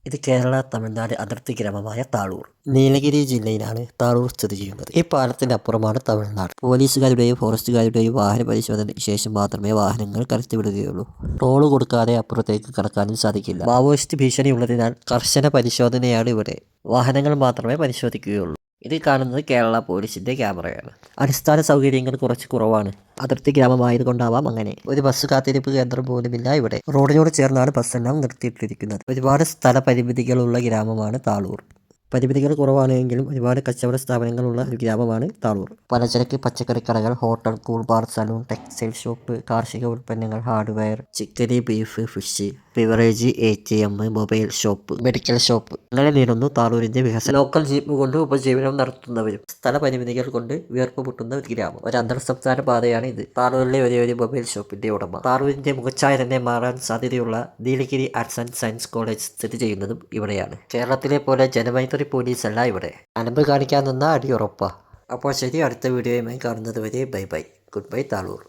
ഇത് കേരള തമിഴ്നാട് അതിർത്തി ഗ്രാമമായ താളൂർ. നീലഗിരി ജില്ലയിലാണ് താളൂർ സ്ഥിതി ചെയ്യുന്നത്. ഈ പാലത്തിന്റെ അപ്പുറമാണ് തമിഴ്നാട്. പോലീസുകാരുടെയും ഫോറസ്റ്റുകാരുടെയും വാഹന പരിശോധനയ്ക്ക് ശേഷം മാത്രമേ വാഹനങ്ങൾ കടത്തിവിടുകയുള്ളൂ. ടോള് കൊടുക്കാതെ അപ്പുറത്തേക്ക് കടക്കാനും സാധിക്കില്ല. മാവോയിസ്റ്റ് ഭീഷണി ഉള്ളതിനാൽ കർശന പരിശോധനയാണ് ഇവിടെ. വാഹനങ്ങൾ മാത്രമേ പരിശോധിക്കുകയുള്ളൂ. ഇത് കാണുന്നത് കേരള പോലീസിന്റെ ക്യാമറയാണ്. അടിസ്ഥാന സൗകര്യങ്ങൾ കുറച്ച് കുറവാണ്. അതിർത്തി ഗ്രാമമായതുകൊണ്ടാവാം അങ്ങനെ. ഒരു ബസ് കാത്തിരിപ്പ് കേന്ദ്രം പോലുമില്ല ഇവിടെ. റോഡിനോട് ചേർന്നാണ് ബസ്സെല്ലാം നിർത്തിയിട്ടിരിക്കുന്നത്. ഒരുപാട് സ്ഥല പരിമിതികളുള്ള ഗ്രാമമാണ് താളൂർ. പരിമിതികൾ കുറവാണെങ്കിലും ഒരുപാട് കച്ചവട സ്ഥാപനങ്ങളുള്ള ഒരു ഗ്രാമമാണ് താളൂർ. പലചരക്ക്, പച്ചക്കറി കടകൾ, hotel, cool bar, saloon, textile shop, കാർഷിക ഉൽപ്പന്നങ്ങൾ, hardware, chicken, beef, fish, beverage, ATM, mobile shop, medical shop, അങ്ങനെ നീളുന്നു താളൂരിന്റെ വികസനം. ലോക്കൽ ജീപ്പ് കൊണ്ട് ഉപജീവനം നടത്തുന്നവരും. സ്ഥല പരിമിതികൾ കൊണ്ട് വീർപ്പ് മുട്ടുന്ന ഒരു ഗ്രാമം. ഒരു അന്തർ സംസ്ഥാന പാതയാണ് ഇത്. താളൂരിലെ ഒരു മൊബൈൽ ഷോപ്പിന്റെ ഉടമ. താളൂരിന്റെ മുഖച്ഛായ തന്നെ മാറാൻ സാധ്യതയുള്ള Nilgiri arts and science college സ്ഥിതി ചെയ്യുന്നതും ഇവിടെയാണ്. കേരളത്തിലെ പോലെ ജനമൈത്രി പോലീസല്ല ഇവിടെ. അനമ്പ് കാണിക്കാൻ നിന്ന അടിയുറപ്പാ. അപ്പോൾ ശരി, അടുത്ത വീഡിയോയുമായി കാണുന്നത് വരെ bye bye. Good bye Thaloor.